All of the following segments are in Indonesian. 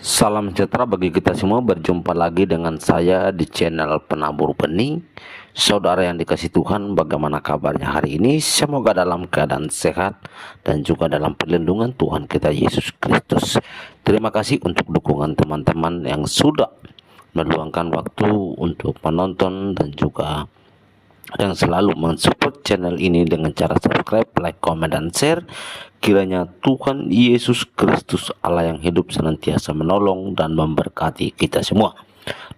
Salam sejahtera bagi kita semua. Berjumpa lagi dengan saya di channel Penabur Benih. Saudara yang dikasih Tuhan, bagaimana kabarnya hari ini? Semoga dalam keadaan sehat dan juga dalam perlindungan Tuhan kita Yesus Kristus. Terima kasih untuk dukungan teman-teman yang sudah meluangkan waktu untuk menonton dan juga yang selalu mensupport channel ini dengan cara subscribe, like, komen, dan share. Kiranya Tuhan Yesus Kristus Allah yang hidup senantiasa menolong dan memberkati kita semua.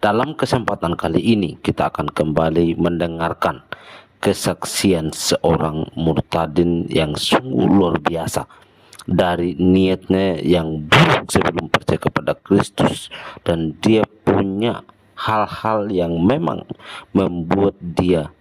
Dalam kesempatan kali ini kita akan kembali mendengarkan kesaksian seorang murtadin yang sungguh luar biasa. Dari niatnya yang buruk sebelum percaya kepada Kristus, dan dia punya hal-hal yang memang membuat dia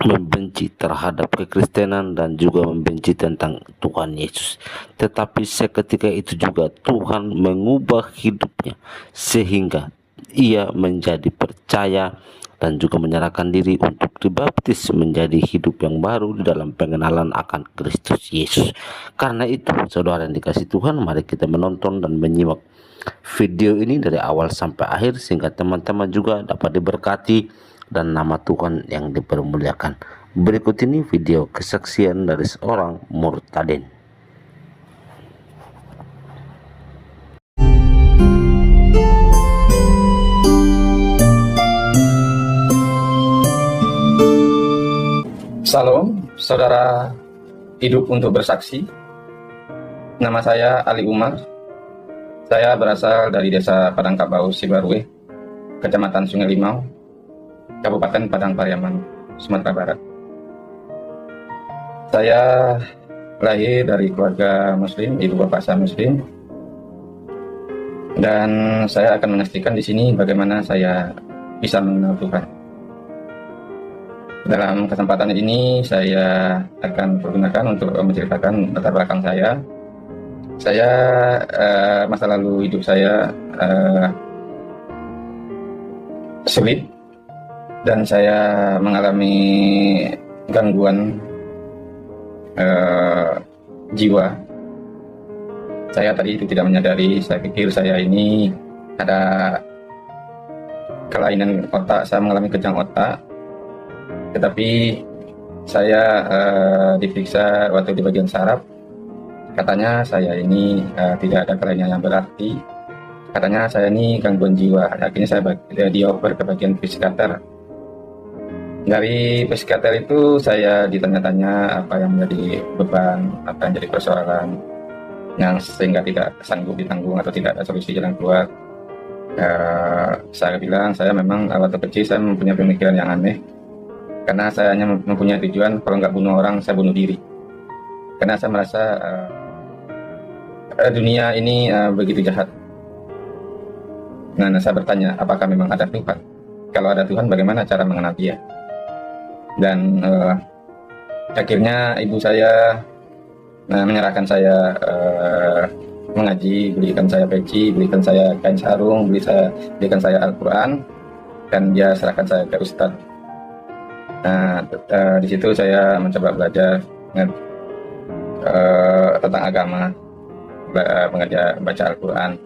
membenci terhadap kekristenan dan juga membenci tentang Tuhan Yesus. Tetapi seketika itu juga Tuhan mengubah hidupnya sehingga ia menjadi percaya dan juga menyerahkan diri untuk dibaptis menjadi hidup yang baru di dalam pengenalan akan Kristus Yesus. Karena itu, saudara yang dikasih Tuhan, mari kita menonton dan menyimak video ini dari awal sampai akhir sehingga teman-teman juga dapat diberkati dan nama Tuhan yang dipermuliakan. Berikut ini video kesaksian dari seorang murtadin. Salam, saudara hidup untuk bersaksi. Nama saya Ali Umar. Saya berasal dari desa Padangkabau, Sibarue, Kecamatan Sungai Limau, Kabupaten Padang Pariaman, Sumatera Barat. Saya lahir dari keluarga Muslim, ibu bapak saya Muslim, dan saya akan menyaksikan di sini bagaimana saya bisa mengenal Tuhan. Dalam kesempatan ini saya akan pergunakan untuk menceritakan latar belakang saya. Masa lalu hidup saya sulit. Dan saya mengalami gangguan jiwa. Saya tadi itu tidak menyadari, saya pikir saya ini ada kelainan otak, saya mengalami kejang otak. Tetapi saya diperiksa waktu di bagian saraf, katanya saya ini tidak ada kelainan yang berarti. Katanya saya ini gangguan jiwa. Akhirnya saya dioper ke bagian psikiater. Dari psikiater itu saya ditanya-tanya apa yang menjadi beban, apa yang jadi persoalan yang sehingga tidak sanggup ditanggung atau tidak ada solusi jalan keluar. Saya bilang saya memang waktu kecil saya mempunyai pemikiran yang aneh, karena saya hanya mempunyai tujuan kalau nggak bunuh orang saya bunuh diri. Karena saya merasa dunia ini begitu jahat. Nah, saya bertanya apakah memang ada Tuhan? Kalau ada Tuhan, bagaimana cara mengenal Dia? Dan akhirnya ibu saya menyerahkan saya mengaji, belikan saya peci, belikan saya kain sarung, belikan saya Al-Quran, dan dia serahkan saya ke Ustadz. Nah, di situ saya mencoba belajar tentang agama, baca Al-Quran.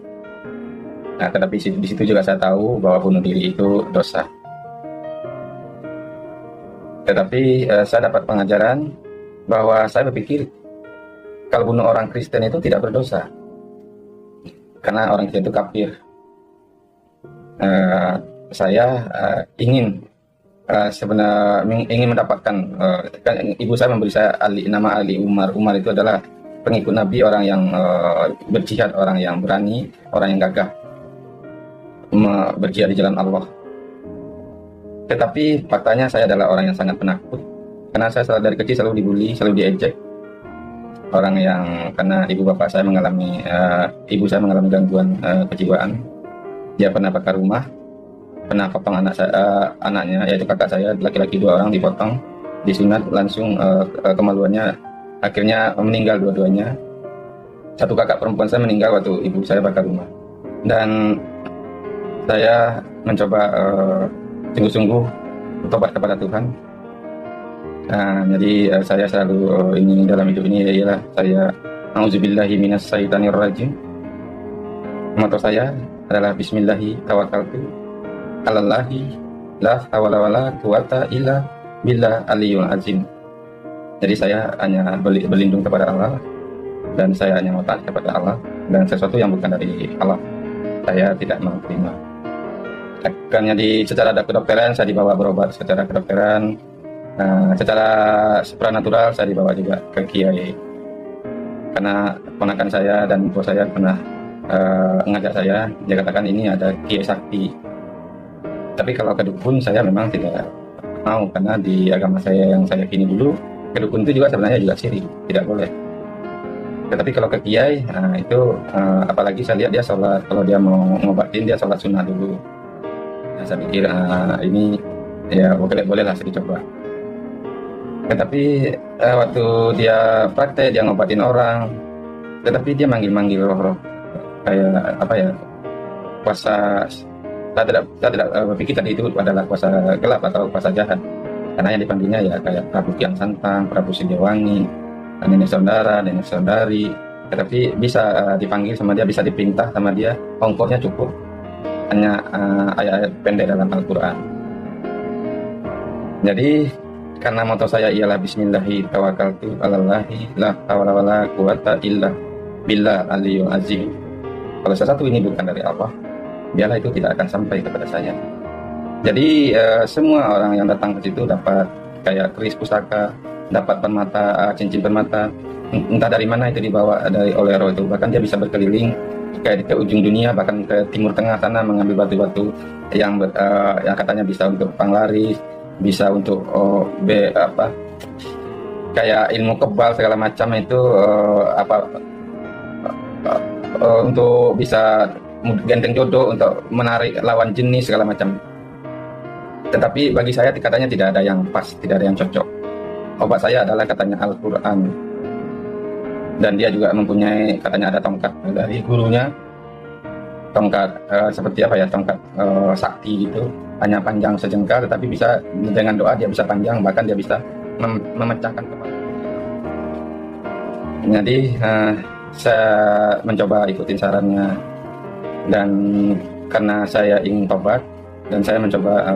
Nah, tetapi di situ juga saya tahu bahwa bunuh diri itu dosa. Tetapi saya dapat pengajaran bahwa saya berpikir kalau bunuh orang Kristen itu tidak berdosa, karena orang Kristen itu kafir. Saya ingin ingin mendapatkan, kan ibu saya memberi saya nama Ali Umar. Umar itu adalah pengikut Nabi, orang yang berjihad, orang yang berani, orang yang gagah berjihad di jalan Allah. Tetapi faktanya saya adalah orang yang sangat penakut, karena saya dari kecil selalu dibully, selalu diejek. Orang yang, karena ibu saya mengalami gangguan kejiwaan. Dia pernah bakar rumah, pernah potong anaknya, yaitu kakak saya, laki-laki 2 orang dipotong, disunat, langsung kemaluannya akhirnya meninggal dua-duanya. Satu kakak perempuan saya meninggal waktu ibu saya bakar rumah. Dan saya mencoba sungguh-sungguh bertobat kepada Tuhan. Jadi saya selalu ingin dalam hidup ini ialah saya auzubillahi minas syaitanir rajim. Moto saya adalah Bismillahi tawakkaltu alallahi la hawla wala quwata illa billah aliyul azim. Jadi saya hanya berlindung kepada Allah, dan saya hanya mau taat kepada Allah, dan sesuatu yang bukan dari Allah saya tidak mau terima. Karena secara kedokteran saya dibawa berobat secara kedokteran, secara supranatural saya dibawa juga ke kiai. Karena ponakan saya dan bos saya pernah mengajak saya, dia katakan ini ada kiai sakti. Tapi kalau ke dukun saya memang tidak mau, karena di agama saya yang saya yakini dulu, ke dukun itu juga sebenarnya juga syirik, tidak boleh. Tetapi kalau ke kiai, itu apalagi saya lihat dia sholat, kalau dia mau ngobatin dia sholat sunnah dulu. Saya pikir ini ya boleh lah saya dicoba. Tetapi waktu dia praktek, dia ngobatin orang, tetapi dia manggil-manggil roh-roh kayak apa ya, kuasa. Saya tidak berpikir tadi itu adalah kuasa gelap atau kuasa jahat, karena yang dipanggilnya ya kayak Prabu Kian Santang, Prabu Siliwangi, nenek saudara, nenek saudari. Tetapi bisa dipanggil sama dia, bisa diperintah sama dia, ongkosnya cukup, hanya ayat-ayat pendek dalam Al-Quran. Jadi karena moto saya ialah Bismillahi tawakkaltu alallahi la hawla wala quwata illa billah aliyul azim. Kalau sesuatu ini bukan dari Allah, biarlah itu tidak akan sampai kepada saya. Jadi semua orang yang datang ke situ dapat kayak keris pusaka, dapat permata, cincin permata, entah dari mana itu dibawa oleh roh itu. Bahkan dia bisa berkeliling ke ujung dunia, bahkan ke timur tengah sana mengambil batu-batu yang katanya bisa untuk panglaris, bisa untuk kayak ilmu kebal segala macam itu, untuk bisa ganteng jodoh, untuk menarik lawan jenis segala macam. Tetapi bagi saya katanya tidak ada yang pas, tidak ada yang cocok. Obat saya adalah katanya Al-Quran, dan dia juga mempunyai katanya ada tongkat dari gurunya, tongkat seperti apa ya, tongkat sakti gitu, hanya panjang sejengkal, tetapi bisa dengan doa dia bisa panjang, bahkan dia bisa memecahkan kepala. Jadi saya mencoba ikutin sarannya, dan karena saya ingin tobat, dan saya mencoba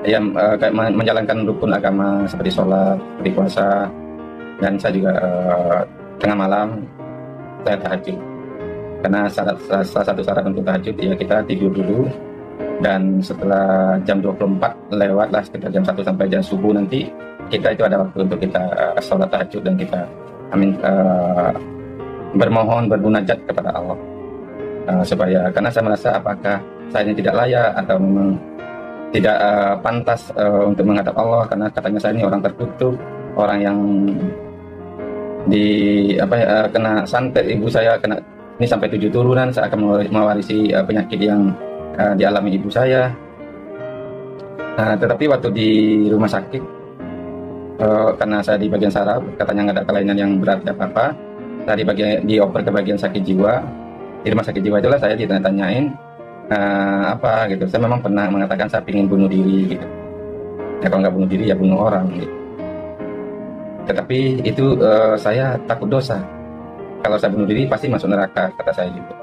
kayak menjalankan rukun agama seperti sholat, seperti puasa, dan saya juga tengah malam saya tahajud. Karena salah satu syarat untuk tahajud ya kita tidur dulu, dan setelah jam 24 lewat lah, sekitar jam 1 sampai jam subuh nanti, kita itu ada waktu untuk kita sholat tahajud, dan kita bermohon, bermunajat kepada Allah, supaya, karena saya merasa apakah saya ini tidak layak atau memang tidak pantas untuk menghadap Allah, karena katanya saya ini orang tertutup, orang yang kena santet ibu saya, kena ini sampai 7 turunan, saya akan mewarisi penyakit yang dialami ibu saya. Tetapi waktu di rumah sakit, karena saya di bagian saraf, katanya nggak ada kelainan yang berat apa-apa, saya dioper ke bagian sakit jiwa. Di rumah sakit jiwa itulah saya ditanya-tanyain apa gitu. Saya memang pernah mengatakan saya ingin bunuh diri gitu. Ya kalau nggak bunuh diri ya bunuh orang gitu. Tetapi itu saya takut dosa. Kalau saya bunuh diri pasti masuk neraka, kata saya gitu.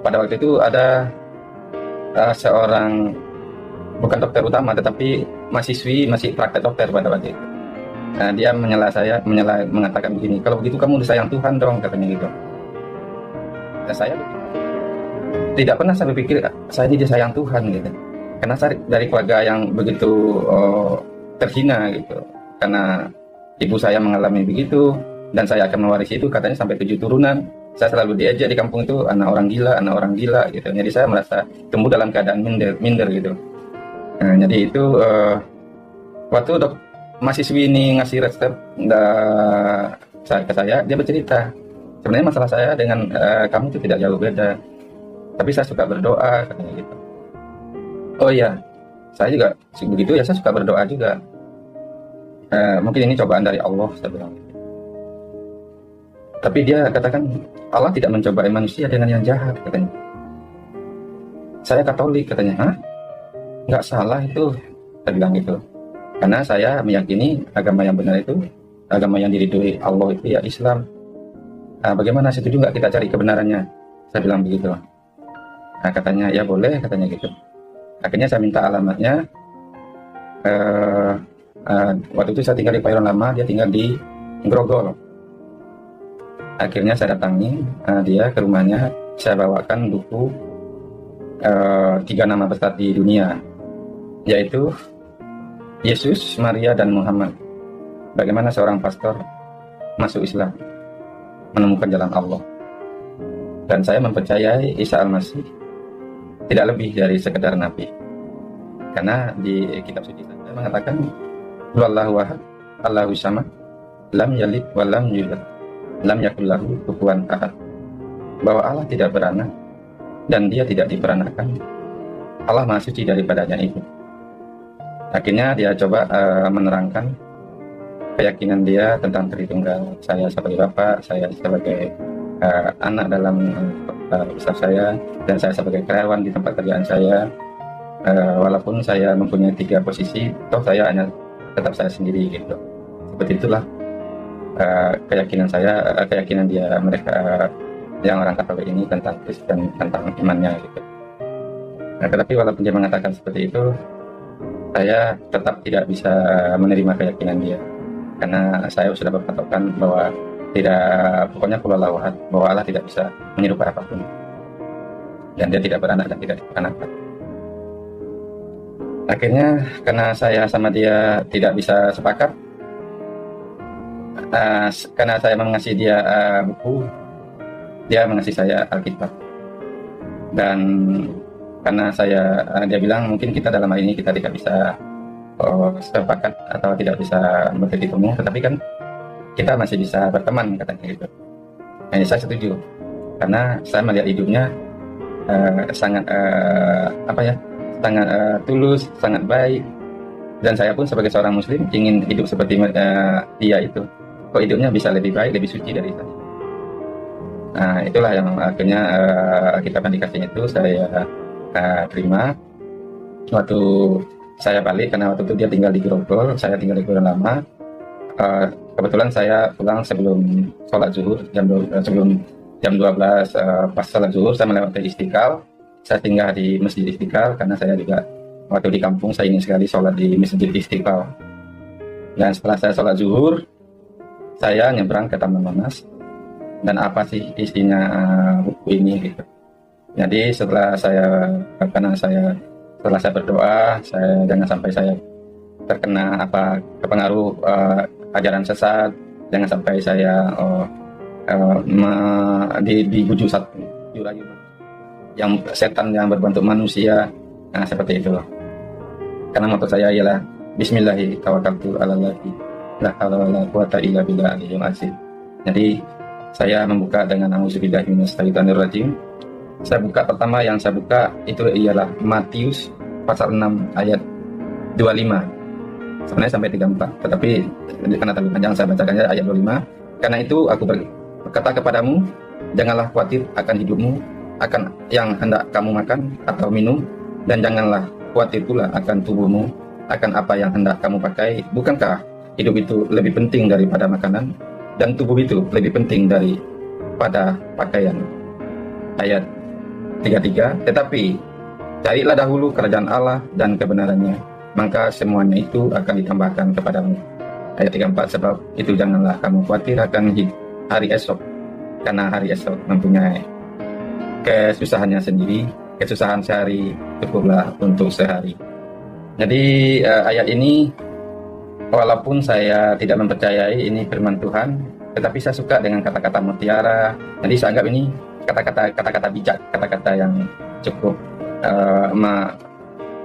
Pada waktu itu ada seorang, bukan dokter utama tetapi mahasiswi, masih praktek dokter pada waktu itu. Dia mengatakan begini, kalau begitu kamu disayang Tuhan dong, katanya gitu. Saya tidak pernah saya berpikir saya ini disayang Tuhan gitu, karena saya dari keluarga yang begitu terhina gitu, karena ibu saya mengalami begitu, dan saya akan mewarisi itu katanya sampai 7 turunan. Saya selalu diejek di kampung itu anak orang gila gitu. Jadi saya merasa tumbuh dalam keadaan minder gitu. Jadi itu waktu mahasiswi ini ngasih resep ke saya, dia bercerita, sebenarnya masalah saya dengan kamu itu tidak jauh beda, tapi saya suka berdoa, katanya gitu. Oh iya, saya juga begitu ya, saya suka berdoa juga. Mungkin ini cobaan dari Allah, saya bilang. Tapi dia katakan Allah tidak mencobai manusia dengan yang jahat, katanya. Saya Katolik, katanya. Hah? Nggak salah itu, saya bilang gitu. Karena saya meyakini agama yang benar itu, agama yang diridhoi Allah itu ya Islam. Bagaimana, setuju nggak kita cari kebenarannya? Saya bilang begitu. Nah, katanya ya boleh, katanya gitu. Akhirnya saya minta alamatnya. Waktu itu saya tinggal di Pairon Lama, dia tinggal di Grogol. Akhirnya saya datangi dia ke rumahnya. Saya bawakan buku 3 nama besar di dunia, yaitu Yesus, Maria, dan Muhammad. Bagaimana seorang pastor masuk Islam, menemukan jalan Allah. Dan saya mempercayai Isa Al-Masih tidak lebih dari sekedar nabi. Karena di kitab suci saya mengatakan Wallahu ahad, Allahu samad, lam yalid wa lam yulad, lam yakul lahu kufuwan ahad. Bahwa Allah tidak beranak dan dia tidak diperanakan. Allah Maha Suci daripadanya itu. Akhirnya dia coba menerangkan keyakinan dia tentang Tritunggal. Saya sebagai bapak, saya sebagai anak dalam besar saya, dan saya sebagai karyawan di tempat kerjaan saya. Walaupun saya mempunyai 3 posisi, toh saya hanya tetap saya sendiri gitu. Seperti itulah keyakinan saya, keyakinan dia, mereka yang orang Katolik ini tentang Kristen, tentang imannya gitu. Nah, tetapi walaupun dia mengatakan seperti itu, saya tetap tidak bisa menerima keyakinan dia, karena saya sudah berpatokan bahwa pokoknya kullallahu ahad, bahwa Allah tidak bisa menyerupai apapun, dan dia tidak beranak dan tidak diperanakan. Akhirnya karena saya sama dia tidak bisa sepakat, karena saya mengasih dia buku, dia mengasih saya Alkitab. Dan karena dia bilang mungkin kita dalam hal ini kita tidak bisa sepakat atau tidak bisa bertitik temu, tetapi kan kita masih bisa berteman, katanya gitu. Nah, saya setuju karena saya melihat hidupnya sangat sangat tulus, sangat baik, dan saya pun sebagai seorang muslim ingin hidup seperti dia itu. Kok hidupnya bisa lebih baik, lebih suci dari saya. Nah, itulah yang akhirnya kitab yang dikasih itu saya terima. Waktu saya balik, karena waktu itu dia tinggal di Grogol, saya tinggal di Grogol Lama. Kebetulan saya pulang sebelum sholat zuhur, sebelum jam 12 pas sholat zuhur saya melewati Istiqlal. Saya tinggal di Masjid Istiqlal karena saya juga waktu di kampung saya ingin sekali sholat di Masjid Istiqlal. Dan setelah saya sholat zuhur, saya nyebrang ke Taman Monas. Dan apa sih isinya buku ini gitu. Jadi setelah saya berdoa, jangan sampai saya terkena kepengaruh ajaran sesat, jangan sampai saya dibujuk yang setan yang berbentuk manusia. Nah, seperti itu. Karena moto saya ialah Bismillahi tawakkaltu 'alallahi la haula wala quwata illa billahil azim. Jadi saya membuka dengan auzubillahi minasyaitonirrajim. Pertama yang saya buka itu ialah Matius pasal 6 ayat 25. Sebenarnya sampai 34, tetapi karena terlalu panjang saya bacakannya ayat 25. Karena itu aku berkata kepadamu, janganlah khawatir akan hidupmu, akan yang hendak kamu makan atau minum, dan janganlah khawatir pula akan tubuhmu, akan apa yang hendak kamu pakai. Bukankah hidup itu lebih penting daripada makanan, dan tubuh itu lebih penting daripada pakaian? Ayat 33, tetapi carilah dahulu kerajaan Allah dan kebenarannya, maka semuanya itu akan ditambahkan kepadamu. Ayat 34, sebab itu janganlah kamu khawatir akan hari esok, karena hari esok mempunyai kesusahannya sendiri. Kesusahan sehari cukuplah untuk sehari. Jadi ayat ini, walaupun saya tidak mempercayai ini firman Tuhan, tetapi saya suka dengan kata-kata mutiara. Jadi saya anggap ini kata-kata bijak, kata-kata yang cukup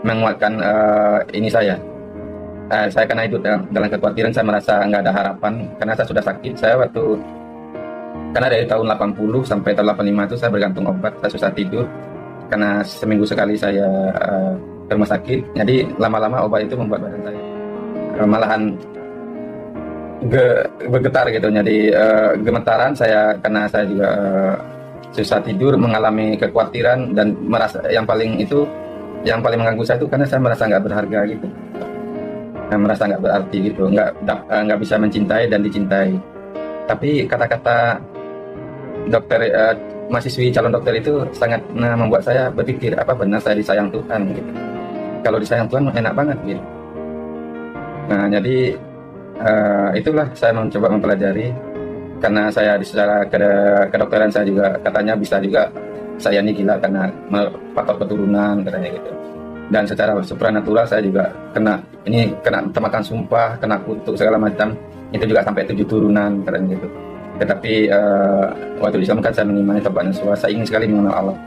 menguatkan ini saya. Saya karena hidup dalam kekhawatiran, saya merasa nggak ada harapan karena saya sudah sakit. Karena dari tahun 80 sampai tahun 85 itu saya bergantung obat, saya susah tidur karena seminggu sekali saya ke rumah sakit. Jadi lama-lama obat itu membuat badan saya malahan bergetar gitu. Jadi gemetaran saya karena saya juga susah tidur, mengalami kekhawatiran, dan merasa yang paling mengganggu saya itu karena saya merasa nggak berharga gitu. Saya merasa nggak berarti gitu, nggak bisa mencintai dan dicintai. Tapi kata-kata dokter mahasiswi calon dokter itu sangat membuat saya berpikir apa benar saya disayang Tuhan gitu. Kalau disayang Tuhan enak banget gitu. Nah jadi itulah saya mencoba mempelajari, karena saya di secara kedokteran saya juga katanya bisa juga saya ini gila karena faktor keturunan katanya gitu. Dan secara supranatural saya juga kena termakan sumpah, kena kutuk segala macam, itu juga sampai 7 turunan katanya gitu. Tetapi waktu di Islam kan saya mengimani Tuhan Yesus, saya ingin sekali mengenal Allah,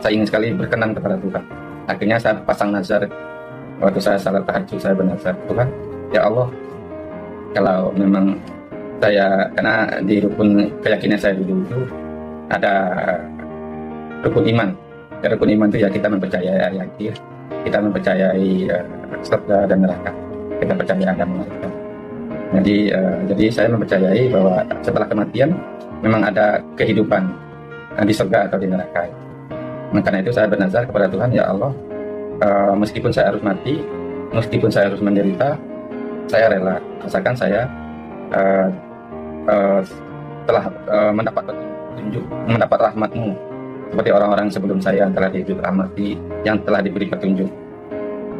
saya ingin sekali berkenan kepada Tuhan. Akhirnya saya pasang nazar waktu saya salat tahajud, saya bernazar, Tuhan ya Allah, kalau memang saya, karena di rukun keyakinan saya dulu itu ada rukun iman. Rukun iman itu ya kita mempercayai hari akhir, kita mempercayai surga dan neraka, kita percaya ada malaikat. Jadi saya mempercayai bahwa setelah kematian memang ada kehidupan di surga atau di neraka. Nah, karena itu saya bernazar kepada Tuhan, ya Allah, meskipun saya harus mati, meskipun saya harus menderita, saya rela. Asalkan saya telah mendapat petunjuk, mendapat rahmat-Mu, seperti orang-orang sebelum saya yang telah dirahmati, yang telah diberi petunjuk,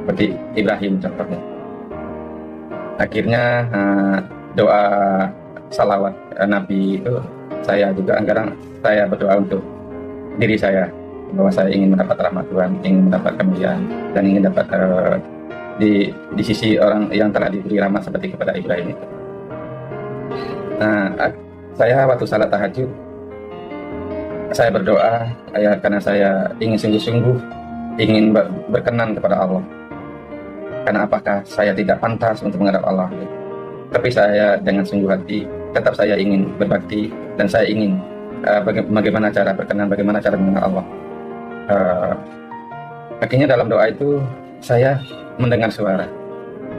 seperti Ibrahim contohnya. Akhirnya doa salawat Nabi itu saya juga kadang saya berdoa untuk diri saya, bahwa saya ingin mendapat rahmat Tuhan, ingin mendapat kemuliaan, dan ingin dapat di sisi orang yang telah diberi rahmat seperti kepada Ibrahim itu. Nah, saya waktu salat tahajud saya berdoa karena saya ingin sungguh-sungguh ingin berkenan kepada Allah. Karena apakah saya tidak pantas untuk menghadap Allah? Tapi saya dengan sungguh hati tetap saya ingin berbakti, dan saya ingin bagaimana cara berkenan, bagaimana cara mengenal Allah. Akhirnya dalam doa itu saya mendengar suara,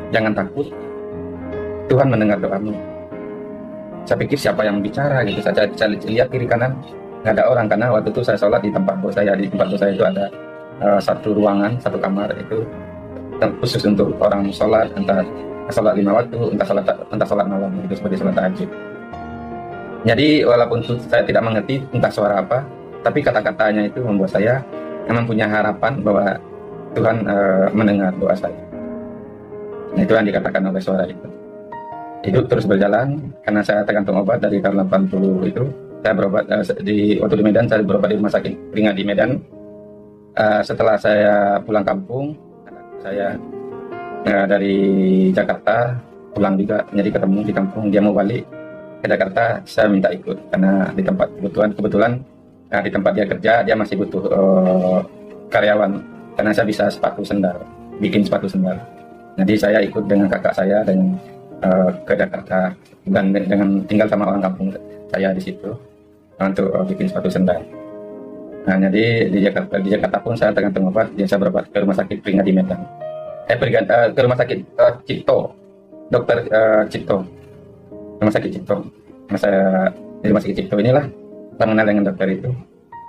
jangan takut, Tuhan mendengar doamu. Saya pikir siapa yang bicara gitu. Saya lihat kiri kanan nggak ada orang, karena waktu itu saya sholat di tempat bos saya. Di tempat bos saya itu ada satu ruangan, satu kamar itu khusus untuk orang sholat, entah sholat 5 waktu, entah sholat malam, itu seperti sholat tahajud. Jadi walaupun saya tidak mengerti entah suara apa, tapi kata-katanya itu membuat saya memang punya harapan bahwa Tuhan mendengar doa saya. Nah, itu yang dikatakan oleh suara itu. Hidup terus berjalan, karena saya tergantung obat dari tahun 80 itu. Saya berobat waktu di Medan, saya berobat di rumah sakit Peringa di Medan. Setelah saya pulang kampung, saya dari Jakarta pulang juga, jadi ketemu di kampung, dia mau balik ke Jakarta, saya minta ikut karena di tempat kebetulan di tempat dia kerja dia masih butuh karyawan, karena saya bisa bikin sepatu sendal. Jadi saya ikut dengan kakak saya dan ke Jakarta, dan dengan tinggal sama orang kampung saya di situ untuk bikin sepatu sendal. Nah, jadi di Jakarta pun saya tergantung obat, saya berobat ke rumah sakit Peringa di Medan. Ke rumah sakit Cipto, dokter Cipto, rumah sakit Cipto. Nah, saya di rumah sakit Cipto inilah saya mengenal dengan dokter itu.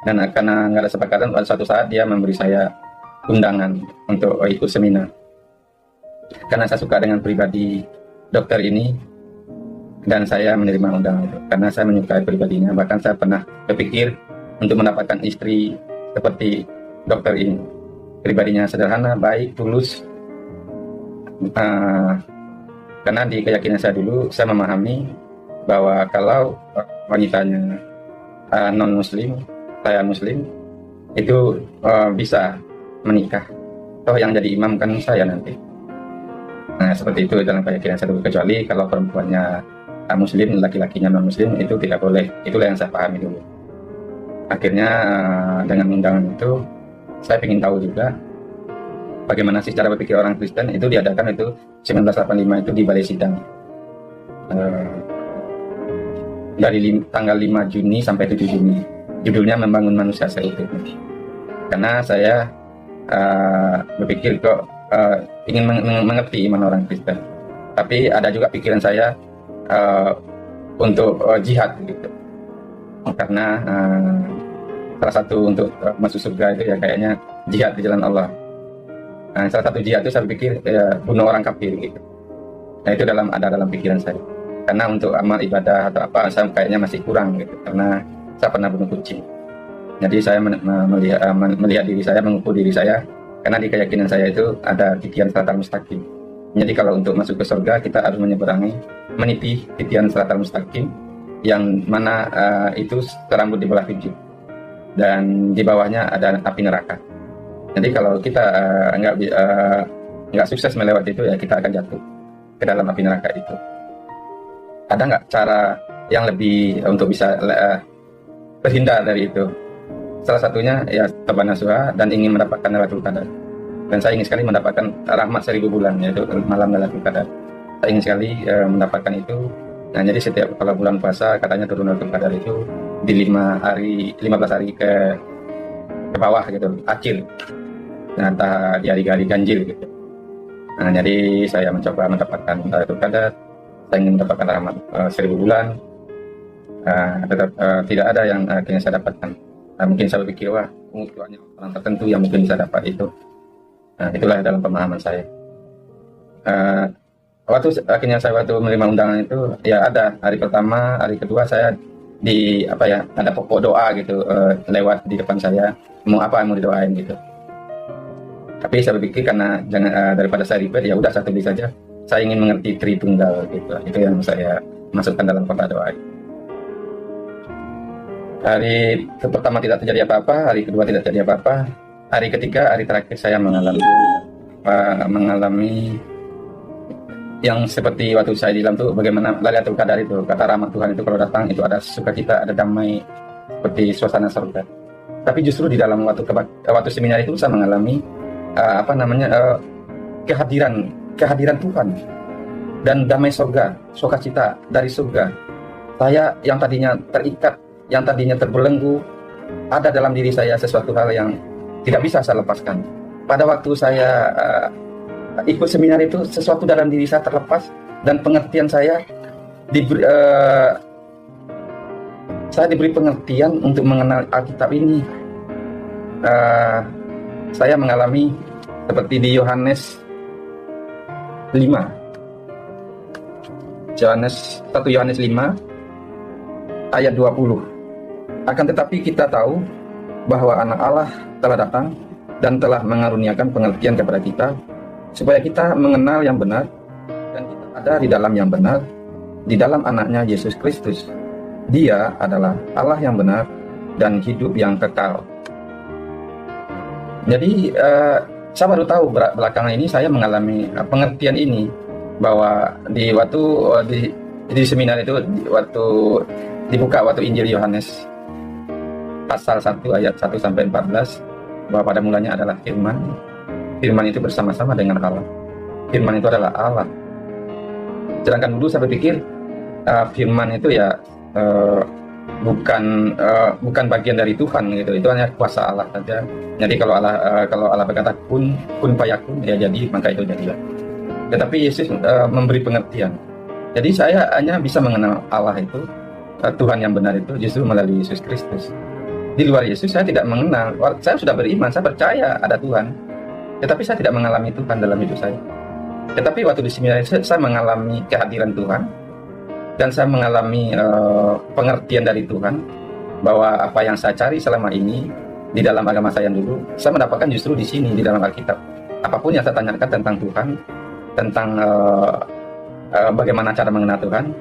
Dan karena nggak ada sepakatan, pada suatu saat dia memberi saya undangan untuk ikut seminar. Karena saya suka dengan pribadi dokter ini, dan saya menerima undangan itu karena saya menyukai pribadinya. Bahkan saya pernah berpikir untuk mendapatkan istri seperti dokter ini. Pribadinya sederhana, baik, tulus. Karena di keyakinan saya dulu, saya memahami bahwa kalau wanitanya non muslim, saya muslim, itu bisa menikah. Toh yang jadi imam kan saya nanti. Nah, seperti itu dalam keyakinan saya dulu. Kecuali kalau perempuannya muslim, laki-lakinya non muslim, itu tidak boleh. Itulah yang saya pahami dulu. Akhirnya dengan undangan itu saya ingin tahu juga bagaimana sih cara berpikir orang Kristen. Itu diadakan itu 1985 itu di Balai Sidang, dari tanggal 5 Juni sampai 7 Juni. Judulnya Membangun Manusia Seutuhnya. Karena saya berpikir kok ingin mengerti iman orang Kristen, tapi ada juga pikiran saya untuk jihad gitu. Karena salah satu untuk masuk surga itu ya kayaknya jihad di jalan Allah. Nah, salah satu jihad itu saya pikir ya, bunuh orang kafir gitu. Nah, itu ada dalam pikiran saya. Karena untuk amal ibadah atau apa saya kayaknya masih kurang gitu. Karena saya pernah bunuh kucing. Jadi saya melihat diri saya, mengukur diri saya, karena di keyakinan saya itu ada titian siratal mustaqim. Jadi kalau untuk masuk ke surga kita harus meniti titian siratal mustaqim, yang mana itu serambut di belah 7, dan di bawahnya ada api neraka. Jadi kalau kita nggak sukses melewati itu, ya kita akan jatuh ke dalam api neraka itu. Ada nggak cara yang lebih untuk bisa terhindar dari itu? Salah satunya ya taubat nasuha dan ingin mendapatkan Lailatul Qadar. Dan saya ingin sekali mendapatkan rahmat 1000 bulan, yaitu malam Lailatul Qadar. Saya ingin sekali mendapatkan itu. Nah, jadi setiap kalau bulan puasa katanya turun Lailatul Qadar itu di 15 hari ke bawah gitu, acil. Nah, entah di hari-hari ganjil gitu. Nah, jadi saya mencoba mendapatkan Lailatul Qadar. Saya ingin mendapatkan rahmat 1000 bulan. Tetap tidak ada yang akhirnya saya dapatkan. Mungkin saya berpikir, wah, mungkin orang tertentu yang mungkin bisa dapat itu. Nah, itulah dalam pemahaman saya. Waktu menerima undangan itu, ya ada hari pertama, hari kedua saya ada pokok doa gitu lewat di depan saya, mau didoain gitu. Tapi saya berpikir karena daripada saya ribet, ya udah satu beli saja. Saya ingin mengerti Tritunggal gitu. Itu yang saya masukkan dalam kotak doa. Hari pertama tidak terjadi apa-apa, hari kedua tidak terjadi apa-apa, hari ketiga, hari terakhir saya mengalami yang seperti waktu saya di dalam tuh, bagaimana Lailatul Qadar itu, kata rahmat Tuhan itu kalau datang itu ada sukacita, ada damai, seperti suasana surga. Tapi justru di dalam waktu seminar itu saya mengalami kehadiran Tuhan dan damai surga, sukacita dari surga. Saya yang tadinya terikat, yang tadinya terbelenggu, ada dalam diri saya sesuatu hal yang tidak bisa saya lepaskan. Pada waktu saya ikut seminar itu, sesuatu dalam diri saya terlepas, dan pengertian saya diberi pengertian untuk mengenal Alkitab ini. Saya mengalami seperti di Yohanes 5. 1 Yohanes 5 ayat 20. Akan tetapi kita tahu bahwa Anak Allah telah datang dan telah mengaruniakan pengertian kepada kita, supaya kita mengenal yang benar, dan kita ada di dalam yang benar, di dalam Anaknya Yesus Kristus. Dia adalah Allah yang benar dan hidup yang kekal. Jadi saya baru tahu belakangan ini saya mengalami pengertian ini, bahwa di seminar itu, waktu dibuka waktu Injil Yohanes pasal 1 ayat 1 sampai 14, bahwa pada mulanya adalah firman. Firman itu bersama-sama dengan Allah. Firman itu adalah Allah. Sedangkan dulu saya berpikir firman itu ya bukan bagian dari Tuhan gitu. Itu hanya kuasa Allah saja. Jadi kalau Allah berkata kun fayakun, ya jadi, maka itu jadilah. Tetapi Yesus memberi pengertian. Jadi saya hanya bisa mengenal Allah itu, Tuhan yang benar itu, justru melalui Yesus Kristus. Di luar Yesus saya tidak mengenal. Saya sudah beriman, saya percaya ada Tuhan, tetapi saya tidak mengalami Tuhan dalam hidup saya. Tetapi waktu di seminar saya mengalami kehadiran Tuhan, dan saya mengalami pengertian dari Tuhan, bahwa apa yang saya cari selama ini di dalam agama saya dulu, saya mendapatkan justru di sini, di dalam Alkitab. Apapun yang saya tanyakan tentang Tuhan, tentang bagaimana cara mengenal Tuhan,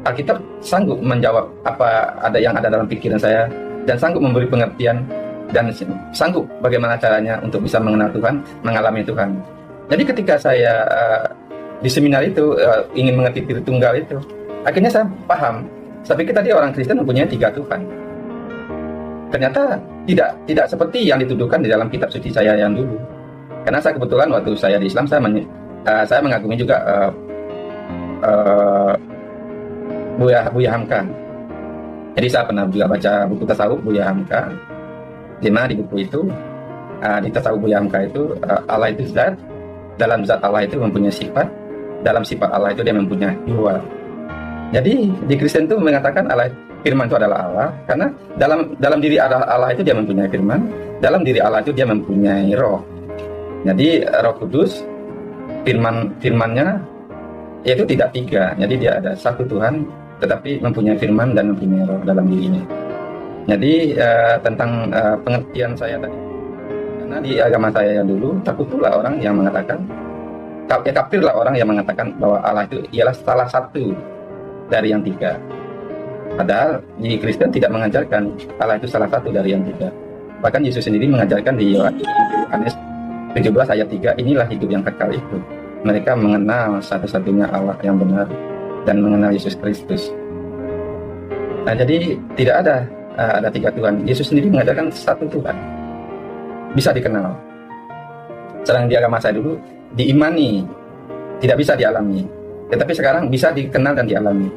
Alkitab sanggup menjawab apa yang ada dalam pikiran saya, dan sanggup memberi pengertian, dan sanggup bagaimana caranya untuk bisa mengenal Tuhan, mengalami Tuhan. Jadi ketika saya di seminar itu ingin mengerti Tritunggal itu, akhirnya saya paham. Saya pikir tadi orang Kristen mempunyai 3 Tuhan. Ternyata tidak seperti yang dituduhkan di dalam kitab suci saya yang dulu. Karena saya kebetulan waktu saya di Islam, saya mengagumi juga Buya Hamka. Jadi saya pernah juga baca buku tasawuf Buya Hamka, di mana di buku itu, di tasawuf Buya Hamka itu, Allah itu zat, dalam zat Allah itu mempunyai sifat, dalam sifat Allah itu dia mempunyai jiwa. Jadi di Kristen itu mengatakan firman itu adalah Allah, karena dalam diri Allah itu dia mempunyai firman, dalam diri Allah itu dia mempunyai roh. Jadi Roh Kudus, firmannya yaitu tidak 3. Jadi dia ada satu Tuhan, tetapi mempunyai firman dan mempunyai roh dalam dirinya. Jadi tentang pengertian saya tadi, karena di agama saya yang dulu takutlah orang yang mengatakan, kafirlah orang yang mengatakan bahwa Allah itu ialah salah satu dari yang tiga. Padahal di Kristen tidak mengajarkan Allah itu salah satu dari yang tiga. Bahkan Yesus sendiri mengajarkan di Yohanes 17 ayat 3, inilah hidup yang kekal itu, mereka mengenal satu-satunya Allah yang benar dan mengenal Yesus Kristus. Nah, jadi tidak ada tiga Tuhan. Yesus sendiri mengajarkan satu Tuhan, bisa dikenal. Sedang di agama saya dulu diimani, tidak bisa dialami. Tetapi sekarang bisa dikenal dan dialami.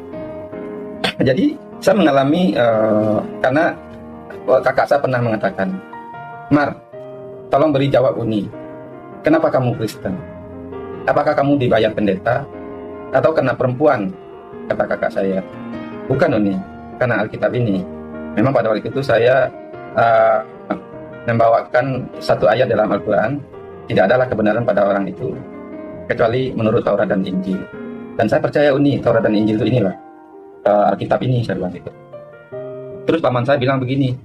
Jadi saya mengalami karena kakak saya pernah mengatakan, Mar, tolong beri jawab Uni, kenapa kamu Kristen? Apakah kamu dibayar pendeta atau karena perempuan? Kata kakak saya. Bukan Uni, karena Alkitab ini. Memang pada waktu itu saya membawakan satu ayat dalam Al-Quran, tidak adalah kebenaran pada orang itu kecuali menurut Taurat dan Injil. Dan saya percaya Uni, Taurat dan Injil itu inilah Alkitab ini, saya bilang gitu. Terus paman saya bilang begini,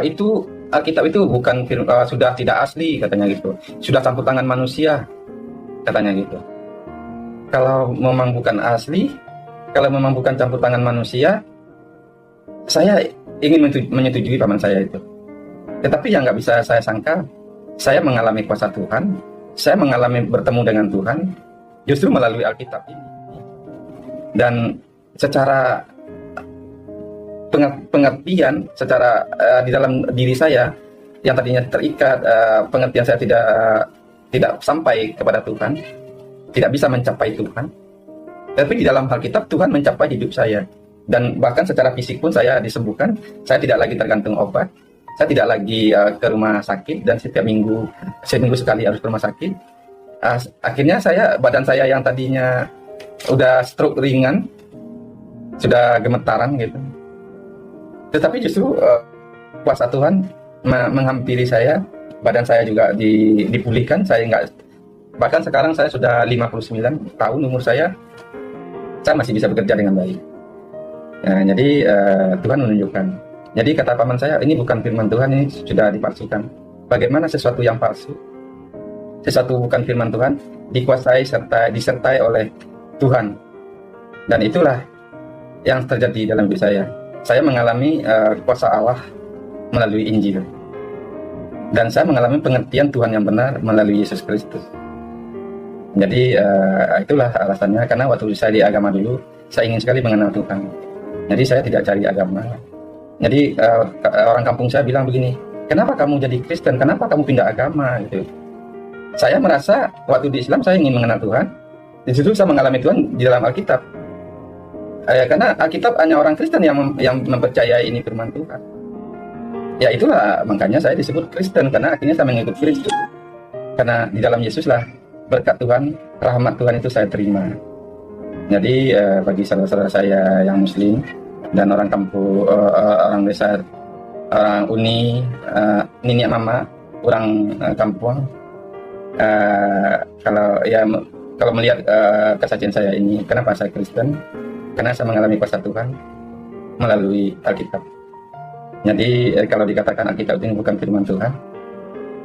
itu Alkitab itu bukan sudah tidak asli, katanya gitu, sudah campur tangan manusia, katanya gitu. Kalau memang bukan asli, kalau memang bukan campur tangan manusia, saya ingin menyetujui paman saya itu. Tetapi yang nggak bisa saya sangka, saya mengalami kuasa Tuhan, saya mengalami bertemu dengan Tuhan justru melalui Alkitab ini. Dan secara pengertian, secara di dalam diri saya yang tadinya terikat, pengertian saya tidak sampai kepada Tuhan, tidak bisa mencapai Tuhan. Tapi di dalam Alkitab Tuhan mencapai hidup saya. Dan bahkan secara fisik pun saya disembuhkan, saya tidak lagi tergantung obat, saya tidak lagi ke rumah sakit dan setiap seminggu sekali harus ke rumah sakit. Akhirnya badan saya yang tadinya udah stroke ringan, sudah gemetaran gitu. Tetapi justru kuasa Tuhan menghampiri saya, badan saya juga dipulihkan, bahkan sekarang saya sudah 59 tahun umur saya masih bisa bekerja dengan baik. Ya, jadi Tuhan menunjukkan. Jadi kata paman saya, ini bukan firman Tuhan, ini sudah dipalsukan. Bagaimana sesuatu yang palsu, sesuatu bukan firman Tuhan, dikuasai serta disertai oleh Tuhan. Dan itulah yang terjadi dalam hidup saya. Saya mengalami kuasa Allah melalui Injil. Dan saya mengalami pengertian Tuhan yang benar melalui Yesus Kristus. Jadi itulah alasannya, karena waktu saya di agama dulu, saya ingin sekali mengenal Tuhan. Jadi saya tidak cari agama. Jadi orang kampung saya bilang begini, kenapa kamu jadi Kristen? Kenapa kamu pindah agama? Gitu. Saya merasa waktu di Islam saya ingin mengenal Tuhan. Di situ saya mengalami Tuhan di dalam Alkitab. Karena Alkitab hanya orang Kristen yang mempercayai ini firman Tuhan. Ya itulah makanya saya disebut Kristen, karena akhirnya saya mengikut Kristus. Karena di dalam Yesuslah berkat Tuhan, rahmat Tuhan itu saya terima. Jadi bagi saudara-saudara saya yang Muslim dan orang kampung, orang desa, orang Uni, Niniak Mama, orang kampung, kalau melihat kesaksian saya ini, kenapa saya Kristen? Karena saya mengalami kuasa Tuhan melalui Alkitab. Jadi kalau dikatakan Alkitab ini bukan firman Tuhan,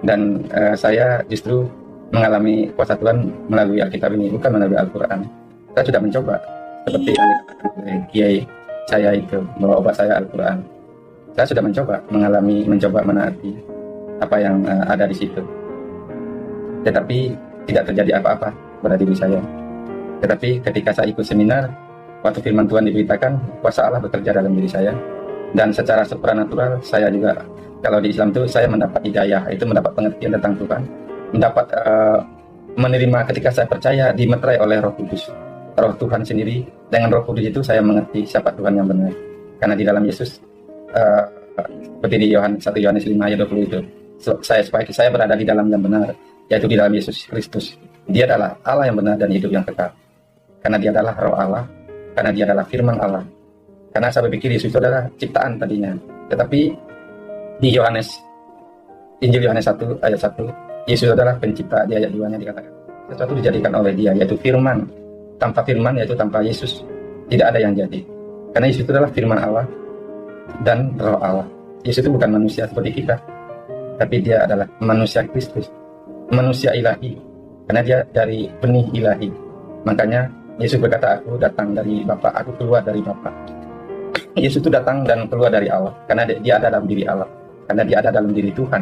dan saya justru mengalami kuasa Tuhan melalui Alkitab ini, bukan melalui Al-Quran. Saya sudah mencoba, seperti yang dikatakan oleh Kiai saya itu, bahwa obat saya Al-Quran. Saya sudah mencoba menaati apa yang ada di situ. Tetapi tidak terjadi apa-apa pada diri saya. Tetapi ketika saya ikut seminar, waktu firman Tuhan diberitakan, kuasa Allah bekerja dalam diri saya. Dan secara supranatural, saya juga, kalau di Islam itu saya mendapat hidayah, itu mendapat pengertian tentang Tuhan. Mendapat menerima ketika saya percaya, dimeterai oleh Roh Kudus. Roh Tuhan sendiri, dengan Roh Kudus itu saya mengerti siapa Tuhan yang benar. Karena di dalam Yesus, seperti di 1 Yohanes 5 ayat 20 itu, saya berada di dalam yang benar, yaitu di dalam Yesus Kristus. Dia adalah Allah yang benar dan hidup yang kekal. Karena dia adalah Roh Allah, karena dia adalah firman Allah. Karena saya berpikir Yesus itu adalah ciptaan tadinya. Tetapi di Injil Yohanes 1 ayat 1, Yesus adalah pencipta. Di ayat 2-nya dikatakan sesuatu dijadikan oleh dia, yaitu firman. Tanpa firman, yaitu tanpa Yesus, tidak ada yang jadi. Karena Yesus itu adalah firman Allah. dan Roh Allah. Yesus itu bukan manusia seperti kita, tapi dia adalah manusia Kristus, manusia ilahi, karena dia dari benih ilahi. Makanya Yesus berkata, aku datang dari Bapa, aku keluar dari Bapa. Yesus itu datang dan keluar dari Allah, karena dia ada dalam diri Allah, karena dia ada dalam diri Tuhan.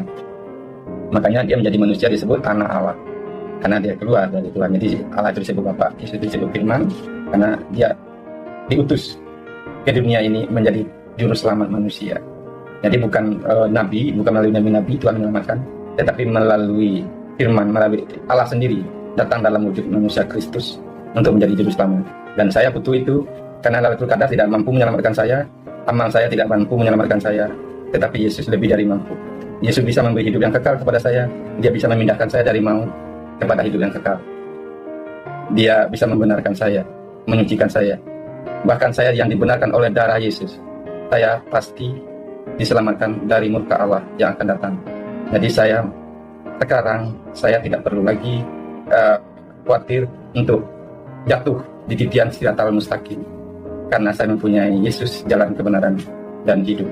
Makanya dia menjadi manusia disebut anak Allah, karena dia keluar dari Tuhan. Jadi Allah itu disebut Bapa, Yesus disebut Firman, karena dia diutus ke dunia ini menjadi juru selamat manusia. Jadi bukan nabi, bukan melalui nabi-nabi Tuhan menyelamatkan, tetapi melalui Firman, melalui Allah sendiri datang dalam wujud manusia Kristus untuk menjadi juru selamat. Dan saya butuh itu, karena Lailatul Qadar tidak mampu menyelamatkan saya, amal saya tidak mampu menyelamatkan saya, tetapi Yesus lebih dari mampu. Yesus bisa memberi hidup yang kekal kepada saya. Dia bisa memindahkan saya dari maut kepada hidup yang kekal. Dia bisa membenarkan saya, menyucikan saya. Bahkan saya yang dibenarkan oleh darah Yesus, saya pasti diselamatkan dari murka Allah yang akan datang. Jadi sekarang saya tidak perlu lagi khawatir untuk jatuh di titian Siratal Mustaqim, karena saya mempunyai Yesus, jalan kebenaran dan hidup.